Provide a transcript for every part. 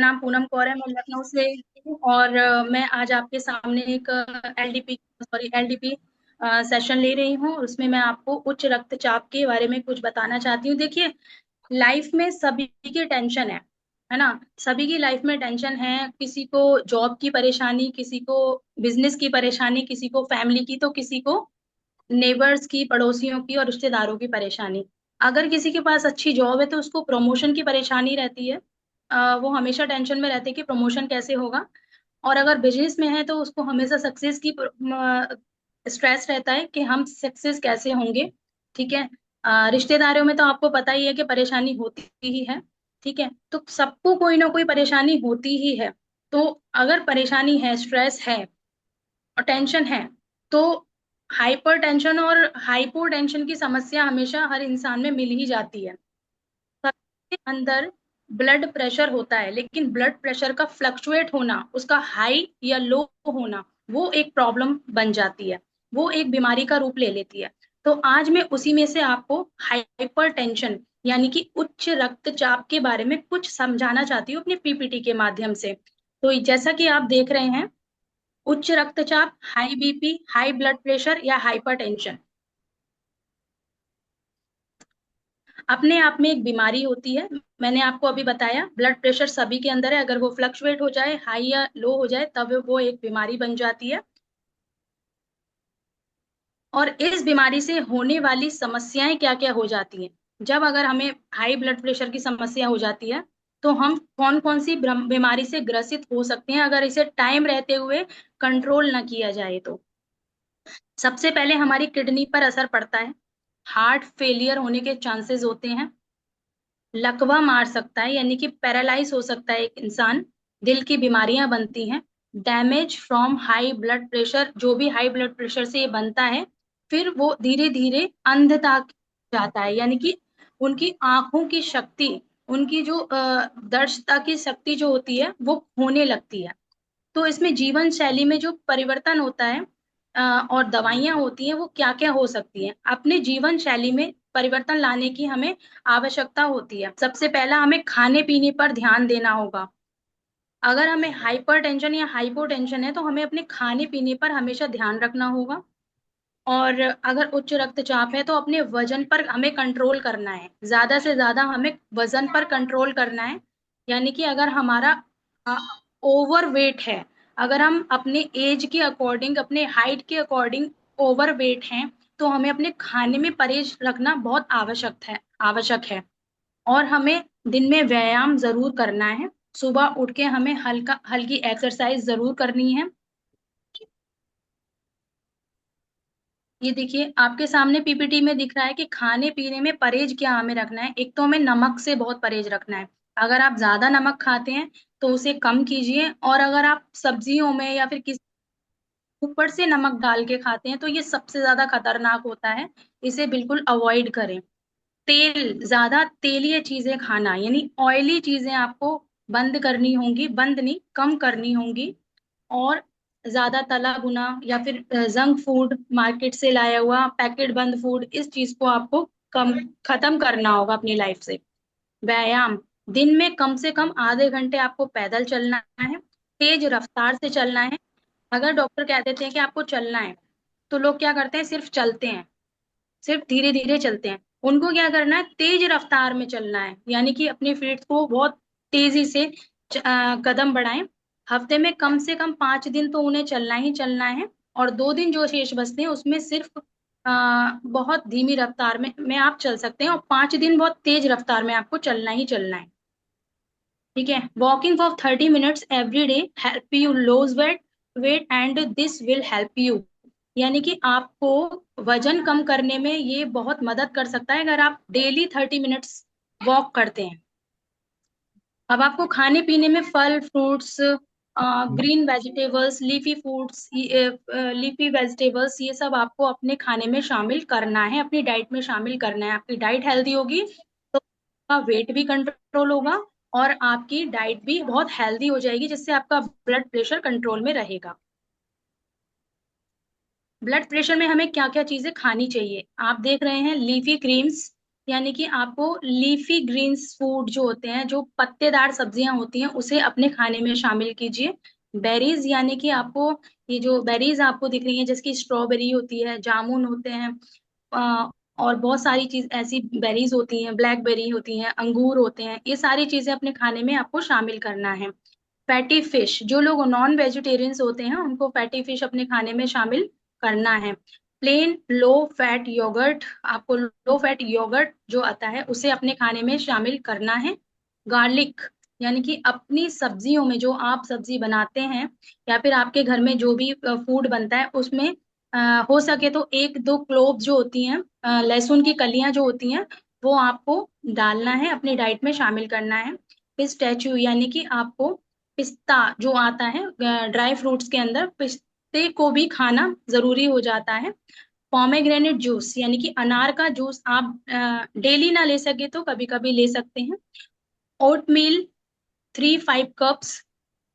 नाम पूनम कौर है, मैं लखनऊ से हूँ। और मैं आज आपके सामने एक एलडीपी सेशन ले रही हूँ। उसमें मैं आपको उच्च रक्तचाप के बारे में कुछ बताना चाहती हूँ। देखिए, लाइफ में सभी की टेंशन है ना। सभी की लाइफ में टेंशन है। किसी को जॉब की परेशानी, किसी को बिजनेस की परेशानी, किसी को फैमिली की, तो किसी को नेबर्स की, पड़ोसियों की और रिश्तेदारों की परेशानी। अगर किसी के पास अच्छी जॉब है तो उसको प्रमोशन की परेशानी रहती है। वो हमेशा टेंशन में रहते हैं कि प्रमोशन कैसे होगा। और अगर बिजनेस में है तो उसको हमेशा सक्सेस की स्ट्रेस रहता है कि हम सक्सेस कैसे होंगे। ठीक है। रिश्तेदारों में तो आपको पता ही है कि परेशानी होती ही है। ठीक है, तो सबको कोई ना कोई परेशानी होती ही है। तो अगर परेशानी है, स्ट्रेस है और टेंशन है, तो हाइपर टेंशन और हाइपो टेंशन की समस्या हमेशा हर इंसान में मिल ही जाती है। सबके अंदर ब्लड प्रेशर होता है, लेकिन ब्लड प्रेशर का फ्लक्चुएट होना, उसका हाई या लो होना, वो एक प्रॉब्लम बन जाती है। वो एक बीमारी का रूप ले लेती है। तो आज मैं उसी में से आपको हाइपर टेंशन यानी कि उच्च रक्तचाप के बारे में कुछ समझाना चाहती हूँ अपने पीपीटी के माध्यम से। तो जैसा कि आप देख रहे हैं, उच्च रक्तचाप, high BP, high blood pressure या हाइपरटेंशन अपने आप में एक बीमारी होती है। मैंने आपको अभी बताया, ब्लड प्रेशर सभी के अंदर है। अगर वो फ्लक्चुएट हो जाए, हाई या लो हो जाए, तब वो एक बीमारी बन जाती है। और इस बीमारी से होने वाली समस्याएं क्या क्या हो जाती हैं। जब अगर हमें हाई ब्लड प्रेशर की समस्या हो जाती है, तो हम कौन कौन सी बीमारी से ग्रसित हो सकते हैं अगर इसे टाइम रहते हुए कंट्रोल ना किया जाए तो। सबसे पहले हमारी किडनी पर असर पड़ता है। हार्ट फेलियर होने के चांसेस होते हैं। लकवा मार सकता है, यानी कि पैरालाइज हो सकता है एक इंसान। दिल की बीमारियां बनती हैं। Damage from high blood pressure, जो भी हाई ब्लड प्रेशर से ये बनता है, फिर वो धीरे धीरे अंधता जाता है, यानी कि उनकी आंखों की शक्ति, उनकी जो दर्शता की शक्ति जो होती है वो होने लगती है। तो इसमें जीवन शैली में जो परिवर्तन होता है और दवाइयां होती हैं, वो क्या क्या हो सकती हैं। अपने जीवन शैली में परिवर्तन लाने की हमें आवश्यकता होती है। सबसे पहला, हमें खाने पीने पर ध्यान देना होगा। अगर हमें हाइपरटेंशन या हाइपोटेंशन है तो हमें अपने खाने पीने पर हमेशा ध्यान रखना होगा। और अगर उच्च रक्तचाप है तो अपने वजन पर हमें कंट्रोल करना है। ज्यादा से ज्यादा हमें वजन पर कंट्रोल करना है। यानी कि अगर हमारा ओवर वेट है, अगर हम अपने एज के अकॉर्डिंग, अपने हाइट के अकॉर्डिंग ओवर वेट हैं, तो हमें अपने खाने में परहेज रखना बहुत आवश्यक है। और हमें दिन में व्यायाम जरूर करना है। सुबह उठ के हमें हल्का हल्की एक्सरसाइज जरूर करनी है। ये देखिए, आपके सामने पीपीटी में दिख रहा है कि खाने पीने में परहेज क्या हमें रखना है। एक तो हमें नमक से बहुत परहेज रखना है। अगर आप ज्यादा नमक खाते हैं तो उसे कम कीजिए। और अगर आप सब्जियों में या फिर किसी ऊपर से नमक डाल के खाते हैं तो ये सबसे ज्यादा खतरनाक होता है। इसे बिल्कुल अवॉइड करें। ज्यादा तेलीय चीजें खाना, यानी ऑयली चीजें आपको बंद करनी होंगी, बंद नहीं, कम करनी होंगी। और ज्यादा तला भुना या फिर जंक फूड, मार्केट से लाया हुआ पैकेट बंद फूड, इस चीज को आपको कम खत्म करना होगा अपनी लाइफ से। व्यायाम, दिन में कम से कम आधे घंटे आपको पैदल चलना है। तेज रफ्तार से चलना है। अगर डॉक्टर कह देते हैं कि आपको चलना है, तो लोग क्या करते हैं, सिर्फ चलते हैं, सिर्फ धीरे धीरे चलते हैं। उनको क्या करना है, तेज रफ्तार में चलना है, यानी कि अपनी फीट को बहुत तेजी से कदम बढ़ाएं। हफ्ते में कम से कम 5 दिन तो उन्हें चलना ही चलना है। और 2 दिन जो शेष बचते हैं उसमें सिर्फ बहुत धीमी रफ्तार में आप चल सकते हैं, और 5 दिन बहुत तेज रफ्तार में आपको चलना ही चलना है। ठीक है। Walking for 30 minutes every day help you lose weight and this will help you, यानी कि आपको वजन कम करने में ये बहुत मदद कर सकता है अगर आप डेली 30 मिनट्स वॉक करते हैं। अब आपको खाने पीने में फल, fruits, green vegetables, leafy vegetables, ये सब आपको अपने खाने में शामिल करना है, अपनी डाइट में शामिल करना है। आपकी डाइट हेल्दी होगी तो आपका वेट भी कंट्रोल होगा, और आपकी डाइट भी बहुत हेल्दी हो जाएगी, जिससे आपका ब्लड प्रेशर कंट्रोल में रहेगा। ब्लड प्रेशर में हमें क्या क्या चीजें खानी चाहिए, आप देख रहे हैं, लीफी ग्रीन्स, यानी कि आपको लीफी ग्रीन्स फूड जो होते हैं, जो पत्तेदार सब्जियां होती हैं, उसे अपने खाने में शामिल कीजिए। बेरीज, यानी कि आपको ये जो बेरीज आपको दिख रही है, जैसे कि स्ट्रॉबेरी होती है, जामुन होते हैं, अ, और बहुत सारी चीज ऐसी बेरीज होती हैं, ब्लैकबेरी होती हैं, अंगूर होते हैं, ये सारी चीजें अपने खाने में आपको शामिल करना है। फैटी फिश, जो लोग नॉन वेजिटेरियंस होते हैं उनको फैटी फिश अपने खाने में शामिल करना है। प्लेन लो फैट योगर्ट, आपको लो फैट योगर्ट जो आता है उसे अपने खाने में शामिल करना है। गार्लिक, यानी कि अपनी सब्जियों में जो आप सब्जी बनाते हैं या फिर आपके घर में जो भी फूड बनता है उसमें हो सके तो एक दो क्लोव जो होती हैं, लहसुन की कलियां जो होती हैं, वो आपको डालना है, अपनी डाइट में शामिल करना है। पिस्टैच्यू, यानी कि आपको पिस्ता जो आता है ड्राई फ्रूट्स के अंदर, पिस्ते को भी खाना जरूरी हो जाता है। पोमेग्रेनेट जूस, यानी कि अनार का जूस आप डेली ना ले सके तो कभी कभी ले सकते हैं। Oatmeal 3-5 cups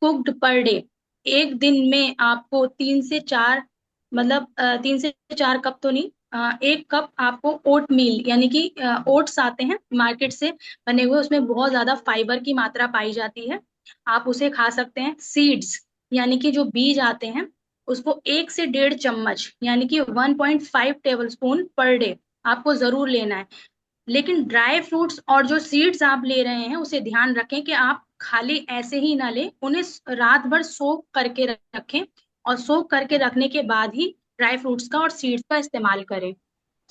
cooked per day, एक दिन में आपको 3 से 4, मतलब 3 से 4 कप तो नहीं, 1 कप आपको ओट मील, यानी कि ओट्स आते हैं मार्केट से बने हुए, उसमें बहुत ज्यादा फाइबर की मात्रा पाई जाती है, आप उसे खा सकते हैं। सीड्स, यानी कि जो बीज आते हैं, उसको 1 से 1.5 चम्मच, यानी कि 1.5 टेबल स्पून पर डे आपको जरूर लेना है। लेकिन ड्राई फ्रूट्स और जो सीड्स आप ले रहे हैं उसे ध्यान रखें कि आप खाली ऐसे ही ना लें, उन्हें रात भर सोक करके रखें, और सोक करके रखने के बाद ही ड्राई फ्रूट्स का और सीड्स का इस्तेमाल करें।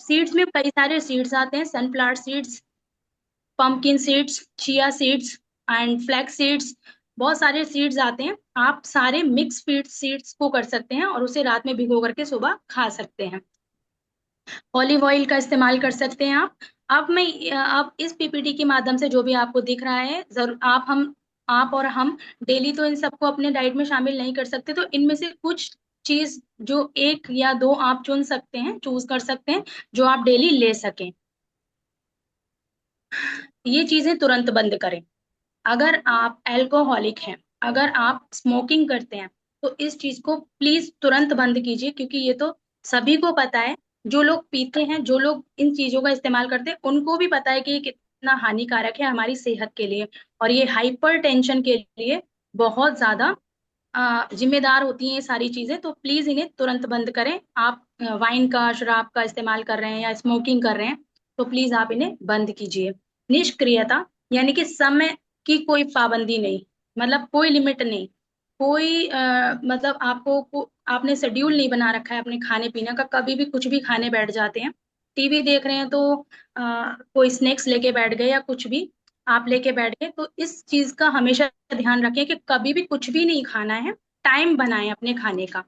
सीड्स में कई सारे सीड्स आते हैं, sunflower seeds, pumpkin seeds, chia seeds and flax seeds, बहुत सारे सीड्स आते हैं। आप सारे मिक्स फीड सीड्स को कर सकते हैं और उसे रात में भिगो करके सुबह खा सकते हैं। ऑलिव ऑयल का इस्तेमाल कर सकते हैं आप। अब इस पीपीटी के माध्यम से जो भी आपको दिख रहा है, जरूर आप और हम डेली तो इन सबको अपने डाइट में शामिल नहीं कर सकते, तो इनमें से कुछ चीज जो एक या दो आप चुन सकते हैं, चूज कर सकते हैं, जो आप डेली ले सकें। ये चीजें तुरंत बंद करें। अगर आप एल्कोहलिक हैं, अगर आप स्मोकिंग करते हैं, तो इस चीज को प्लीज तुरंत बंद कीजिए, क्योंकि ये तो सभी को पता है। जो लोग पीते हैं, जो लोग इन चीजों का इस्तेमाल करते हैं, उनको भी पता है कि ये कितना हानिकारक है हमारी सेहत के लिए, और ये हाइपर टेंशन के लिए बहुत ज्यादा जिम्मेदार होती हैं ये सारी चीजें। तो प्लीज इन्हें तुरंत बंद करें। आप वाइन का, शराब का इस्तेमाल कर रहे हैं या स्मोकिंग कर रहे हैं, तो प्लीज आप इन्हें बंद कीजिए। निष्क्रियता, यानी कि समय की कोई पाबंदी नहीं, मतलब कोई लिमिट नहीं, कोई मतलब आपने शेड्यूल नहीं बना रखा है अपने खाने पीने का, कभी भी कुछ भी खाने बैठ जाते हैं। टीवी देख रहे हैं तो कोई स्नैक्स लेके बैठ गए या कुछ भी आप लेके बैठ गए, तो इस चीज का हमेशा ध्यान रखें कि कभी भी कुछ भी नहीं खाना है। टाइम बनाएं अपने खाने का।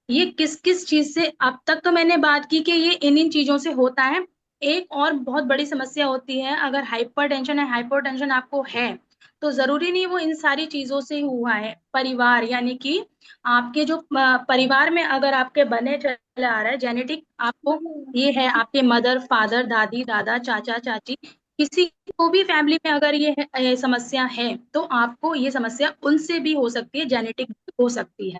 ये किस किस चीज से, अब तक तो मैंने बात की कि ये इन इन चीजों से होता है। एक और बहुत बड़ी समस्या होती है, अगर हाइपरटेंशन है, हाइपरटेंशन आपको है, तो जरूरी नहीं वो इन सारी चीजों से हुआ है। परिवार, यानी कि आपके जो परिवार में अगर आपके बने चले आ रहा है जेनेटिक, आपको ये है, आपके मदर फादर दादी दादा चाचा चाची, किसी को भी फैमिली में अगर समस्या है, तो आपको ये समस्या उनसे भी हो सकती है, जेनेटिक हो सकती है।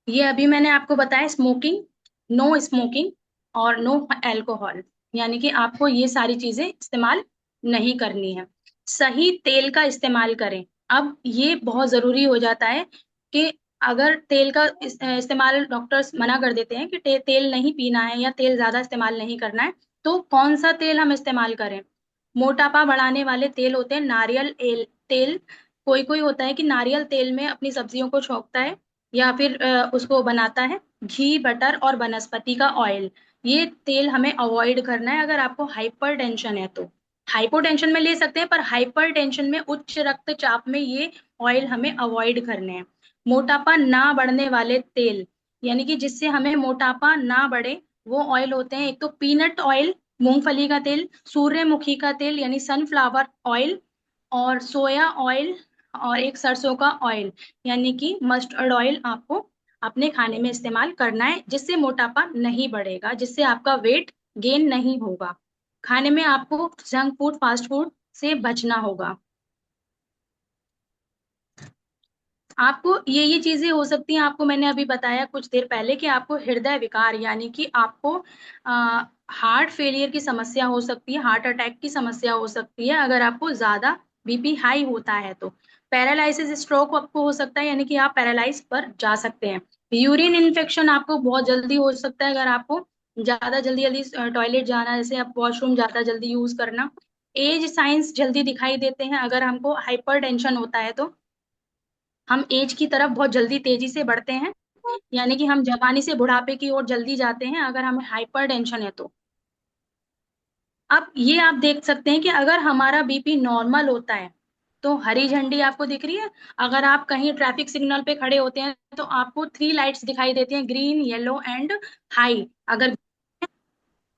ये अभी मैंने आपको बताया, स्मोकिंग, नो स्मोकिंग और नो अल्कोहल, यानी कि आपको ये सारी चीजें इस्तेमाल नहीं करनी है। सही तेल का इस्तेमाल करें। अब ये बहुत जरूरी हो जाता है कि अगर तेल का इस्तेमाल डॉक्टर्स मना कर देते हैं कि तेल नहीं पीना है या तेल ज्यादा इस्तेमाल नहीं करना है, तो कौन सा तेल हम इस्तेमाल करें? मोटापा बढ़ाने वाले तेल होते हैं नारियल तेल। कोई कोई होता है कि नारियल तेल में अपनी सब्जियों को छोंकता है या फिर उसको बनाता है। घी, बटर और वनस्पति का ऑयल, ये तेल हमें अवॉइड करना है अगर आपको हाइपर टेंशन है तो। हाइपोटेंशन में ले सकते हैं, पर हाइपर टेंशन में, उच्च रक्तचाप में, ये ऑयल हमें अवॉइड करने हैं। मोटापा ना बढ़ने वाले तेल, यानी कि जिससे हमें मोटापा ना बढ़े, वो ऑयल होते हैं, एक तो पीनट ऑयल, मूंगफली का तेल, सूर्यमुखी का तेल यानी सनफ्लावर ऑयल, और सोया ऑयल, और एक सरसों का ऑयल, यानी कि मस्टर्ड ऑयल आपको अपने खाने में इस्तेमाल करना है, जिससे मोटापा नहीं बढ़ेगा, जिससे आपका वेट गेन नहीं होगा। खाने में आपको जंक फूड, फास्ट फूड से बचना होगा। आपको ये चीजें हो सकती हैं। आपको मैंने अभी बताया कुछ देर पहले कि आपको हृदय विकार यानी कि आपको हार्ट फेलियर की समस्या हो सकती है, हार्ट अटैक की समस्या हो सकती है अगर आपको ज्यादा बीपी हाई होता है तो। पैरालिसिस स्ट्रोक आपको हो सकता है, यानी कि आप पैरालाइज पर जा सकते हैं। यूरिन इन्फेक्शन आपको बहुत जल्दी हो सकता है अगर आपको ज्यादा जल्दी जल्दी टॉयलेट जाना, जैसे आप वॉशरूम ज्यादा जल्दी यूज करना। एज साइंस जल्दी दिखाई देते हैं अगर हमको हाइपर टेंशन होता है तो। हम एज की तरफ बहुत जल्दी तेजी से बढ़ते हैं, यानी कि हम जवानी से बुढ़ापे की ओर जल्दी जाते हैं अगर हमें हाइपर टेंशन है तो। अब ये आप देख सकते हैं कि अगर हमारा बीपी नॉर्मल होता है तो हरी झंडी आपको दिख रही है। अगर आप कहीं ट्रैफिक सिग्नल पे खड़े होते हैं तो आपको 3 लाइट्स दिखाई देती हैं, ग्रीन, येलो एंड हाई। अगर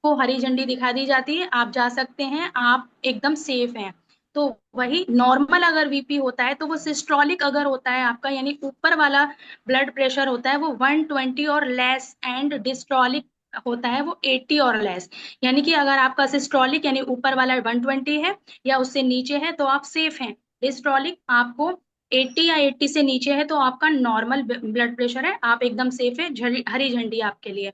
को हरी झंडी दिखा दी जाती है, आप जा सकते हैं, आप एकदम सेफ हैं। तो वही नॉर्मल अगर बीपी होता है तो वो सिस्टोलिक अगर होता है आपका, यानी ऊपर वाला ब्लड प्रेशर होता है वो 120 और लेस, एंड डिस्ट्रॉलिक होता है वो 80 और लेस। यानी कि अगर आपका सिस्टोलिक यानी ऊपर वाला 120 है या उससे नीचे है तो आप सेफ हैं। डिस्ट्रॉलिक आपको 80 या 80 से नीचे है तो आपका नॉर्मल ब्लड प्रेशर है, आप एकदम सेफ है, हरी झंडी आपके लिए।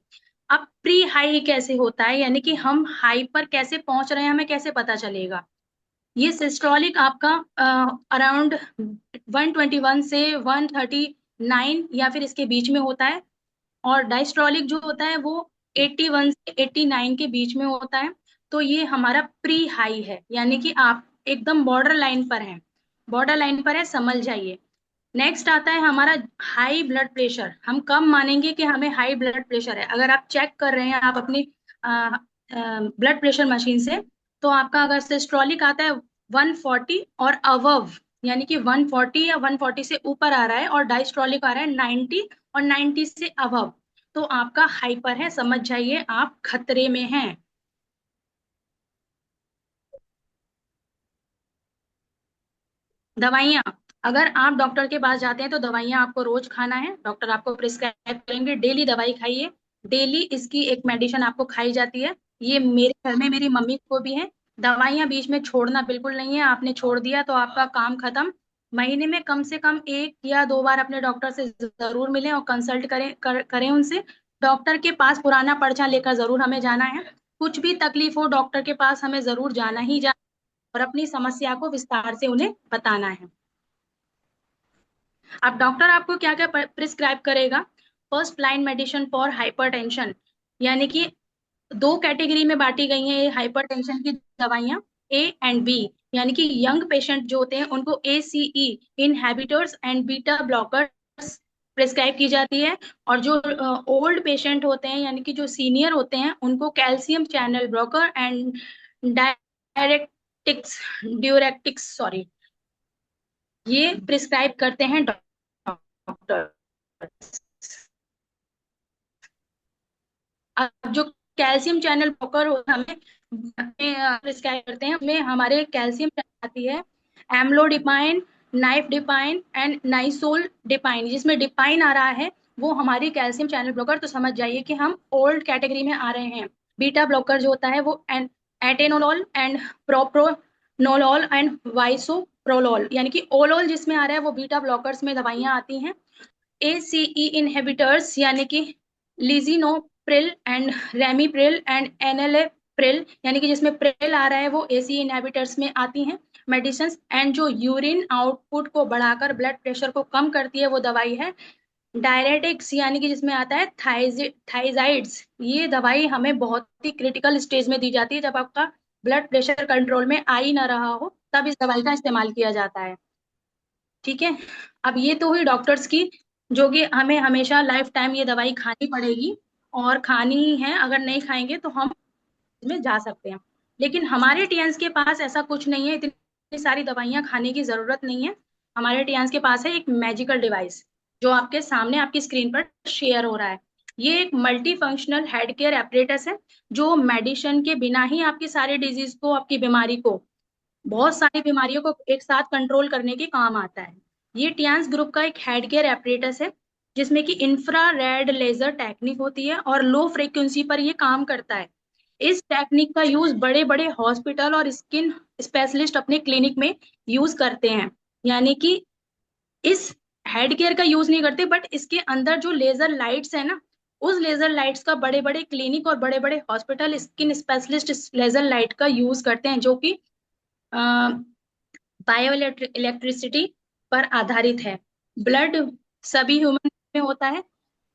अब प्री हाई कैसे होता है, यानी कि हम हाई पर कैसे पहुंच रहे हैं, हमें कैसे पता चलेगा। ये सिस्टोलिक आपका अराउंड 121 से 139 या फिर इसके बीच में होता है। और डायस्ट्रोलिक जो होता है वो 81 से 89 के बीच में होता है। तो ये हमारा प्री हाई है, यानी कि आप एकदम बॉर्डर लाइन पर हैं, बॉर्डर लाइन पर है, समझ जाइए। नेक्स्ट आता है हमारा हाई ब्लड प्रेशर। हम कब मानेंगे कि हमें हाई ब्लड प्रेशर है, अगर आप चेक कर रहे हैं आप अपनी ब्लड प्रेशर मशीन से, तो आपका अगर सिस्टोलिक आता है 140 और अबव, यानी कि 140 या 140 से ऊपर आ रहा है, और डायस्ट्रोलिक आ रहा है 90 और 90 से अबव, तो आपका हाइपर है, समझ जाइए आप खतरे में हैं। दवाइयाँ, अगर आप डॉक्टर के पास जाते हैं तो दवाइयाँ आपको रोज खाना है, डॉक्टर आपको प्रिस्क्राइब करेंगे, डेली दवाई खाइए। डेली इसकी एक मेडिसिन आपको खाई जाती है। ये मेरे घर में मेरी मम्मी को भी है। दवाइयाँ बीच में छोड़ना बिल्कुल नहीं है, आपने छोड़ दिया तो आपका काम खत्म। महीने में कम से कम 1 या 2 बार अपने डॉक्टर से जरूर मिलें और कंसल्ट करें उनसे। डॉक्टर के पास पुराना पर्चा लेकर जरूर हमें जाना है। कुछ भी तकलीफ हो डॉक्टर के पास हमें जरूर जाना ही जाना, और अपनी समस्या को विस्तार से उन्हें बताना है। अब डॉक्टर आपको क्या क्या प्रिस्क्राइब करेगा। First line medicine for hypertension, यानी कि 2 कैटेगरी में बांटी गई हैं ये हाइपरटेंशन की दवाइयां, ए एंड बी। यानी कि यंग पेशेंट जो होते हैं उनको ACE inhibitors and beta blockers prescribe की जाती है। और जो ओल्ड पेशेंट होते हैं यानी कि जो सीनियर होते हैं उनको calcium channel blocker and diuretics diuretics sorry, ये प्रिस्क्राइब करते हैं डॉक्टर। अब जो कैल्शियम चैनल ब्लॉकर हमें प्रिस्क्राइब करते हैं, हमें हमारे कैल्शियम आती है amlodipine, nifedipine and nisoldipine, जिसमें डिपाइन आ रहा है वो हमारी कैल्शियम चैनल ब्लॉकर, तो समझ जाइए कि हम ओल्ड कैटेगरी में आ रहे हैं। बीटा ब्लॉकर जो होता है वो एटेनोलॉल एंड प्रोप्रोनोलॉल एंड वाइसोप्रोलॉल, यानी कि ओलोल जिसमें आ रहा है वो बीटा ब्लॉकर्स में दवाइयां आती हैं। ACE इनहिबिटर्स यानी कि लिजिनोप्रिल एंड रेमिप्रिल एंड एनालेप्रिल, यानी कि जिसमें प्रिल आ रहा है वो ACE इनहिबिटर्स में आती हैं मेडिसिन। एंड जो यूरिन आउटपुट को बढ़ाकर ब्लड प्रेशर को कम करती है वो दवाई है डायरेटिक्स, यानी कि जिसमें आता है थाइजाइड्स। ये दवाई हमें बहुत ही क्रिटिकल स्टेज में दी जाती है, जब आपका ब्लड प्रेशर कंट्रोल में आ ही ना रहा हो तब इस दवाई का इस्तेमाल किया जाता है। ठीक है। अब ये तो हुई डॉक्टर्स की, जो कि हमें हमेशा लाइफ टाइम ये दवाई खानी पड़ेगी, और खानी ही है, अगर नहीं खाएंगे तो हम इसमें जा सकते हैं। लेकिन हमारे टीएंस के पास ऐसा कुछ नहीं है, इतनी सारी दवाइयां खाने की जरूरत नहीं है। हमारे टीएंस के पास है एक मैजिकल डिवाइस, जो आपके सामने आपकी स्क्रीन पर शेयर हो रहा है। ये एक multi functional head care apparatus है, जो मेडिसिन के बिना ही आपकी सारी डिजीज को, आपकी बीमारी को, बहुत सारी बीमारियों को एक साथ कंट्रोल करने के काम आता है। ये टियान्स ग्रुप का एक हेड केयर एपरेटस है, जिसमें कि इंफ्रारेड लेजर टेक्निक होती है और लो फ्रीक्वेंसी पर ये काम करता है। इस टेक्निक का यूज बड़े बड़े हॉस्पिटल और स्किन स्पेशलिस्ट अपने क्लिनिक में यूज करते हैं। यानी कि इस हेड केयर का यूज नहीं करते, बट इसके अंदर जो लेजर लाइट्स है ना, उस लेजर लाइट्स का बड़े बड़े क्लिनिक और बड़े बड़े हॉस्पिटल स्किन स्पेशलिस्ट इस लेजर लाइट का यूज करते हैं, जो कि बायो इलेक्ट्रिसिटी पर आधारित है। ब्लड सभी ह्यूमन में होता है,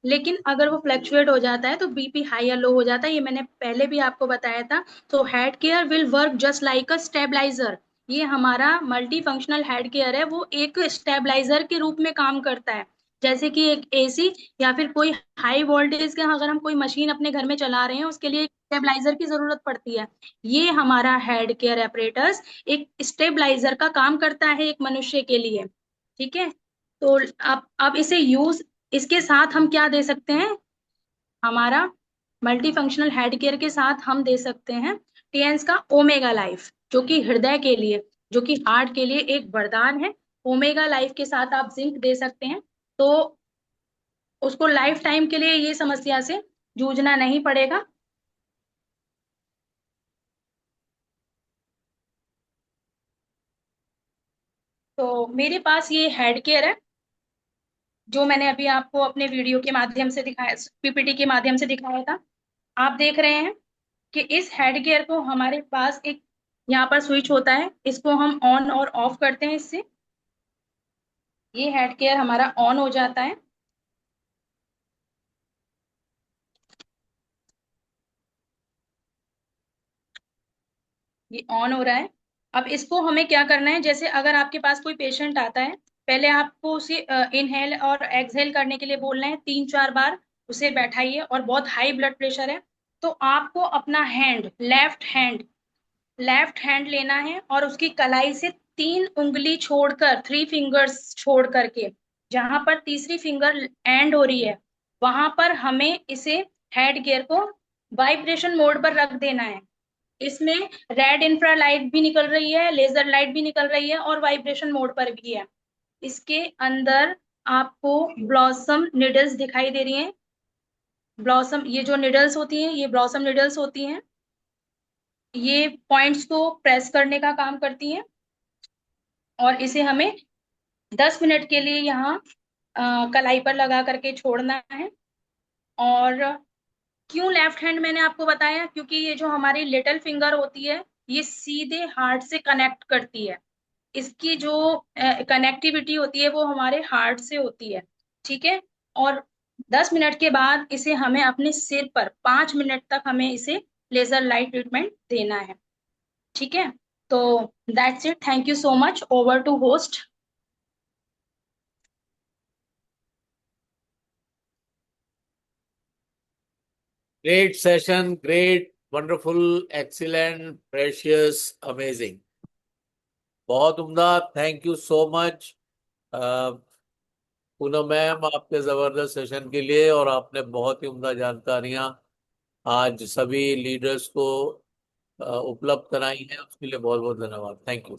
लेकिन अगर वो फ्लक्चुएट हो जाता है तो बीपी हाई या लो हो जाता है, ये मैंने पहले भी आपको बताया था। तो head care will work just like a stabiliser. ये हमारा मल्टी फंक्शनल हेड केयर है, वो एक स्टेबलाइजर के रूप में काम करता है। जैसे कि एक एसी या फिर कोई हाई वोल्टेज का अगर हम कोई मशीन अपने घर में चला रहे हैं, उसके लिए एक स्टेबलाइजर की जरूरत पड़ती है। ये हमारा हेड केयर एपरेटस एक स्टेबलाइजर का काम करता है एक मनुष्य के लिए। ठीक है। तो अब इसे यूज, इसके साथ हम क्या दे सकते हैं, हमारा मल्टी फंक्शनल हेड केयर के साथ हम दे सकते हैं टीएंस का ओमेगा लाइफ, जो कि हृदय के लिए, जो कि हार्ट के लिए एक वरदान है। ओमेगा लाइफ के साथ आप जिंक दे सकते हैं, तो उसको लाइफ टाइम के लिए ये समस्या से जूझना नहीं पड़ेगा। तो मेरे पास ये हेड केयर है, जो मैंने अभी आपको अपने वीडियो के माध्यम से दिखाया, पीपीटी के माध्यम से दिखाया था। आप देख रहे हैं कि इस हेड गियर को हमारे पास एक यहाँ पर स्विच होता है, इसको हम ऑन और ऑफ करते हैं इससे। ये हेड गियर हमारा ऑन हो जाता है। ये ऑन हो रहा है। अब इसको हमें क्या करना है, जैसे अगर आपके पास कोई पेशेंट आता है, पहले आपको उसे इनहेल और एक्सहेल करने के लिए बोलना है 3-4 बार। उसे बैठाइए और बहुत हाई ब्लड प्रेशर है, तो आपको अपना हैंड, लेफ्ट हैंड लेना है और उसकी कलाई से 3 उंगली छोड़कर, 3 फिंगर्स छोड़ करके, जहां पर तीसरी फिंगर एंड हो रही है, वहां पर हमें इसे हेड गियर को वाइब्रेशन मोड पर रख देना है। इसमें रेड इंफ्रा लाइट भी निकल रही है, लेजर लाइट भी निकल रही है और वाइब्रेशन मोड पर भी है। इसके अंदर आपको ब्लॉसम निडल्स दिखाई दे रही हैं। ब्लॉसम, ये जो निडल्स होती हैं, ये ब्लॉसम निडल्स होती हैं। ये पॉइंट्स को प्रेस करने का काम करती हैं, और इसे हमें 10 मिनट के लिए यहाँ कलाई पर लगा करके छोड़ना है। और क्यों लेफ्ट हैंड मैंने आपको बताया, क्योंकि ये जो हमारी लिटिल फिंगर होती है, ये सीधे हार्ट से कनेक्ट करती है। इसकी जो कनेक्टिविटी होती है वो हमारे हार्ट से होती है। ठीक है। और 10 मिनट के बाद इसे हमें अपने सिर पर 5 मिनट तक हमें इसे लेजर लाइट ट्रीटमेंट देना है। ठीक है। तो that's it, thank you so much, over to host. Great session, great, wonderful, excellent, precious, amazing. बहुत उम्दा, thank you so much Poonam ma'am, आपके जबरदस्त सेशन के लिए। और आपने बहुत ही उम्दा जानकारियां आज सभी लीडर्स को उपलब्ध कराई हैं, उसके लिए बहुत बहुत धन्यवाद। Thank you.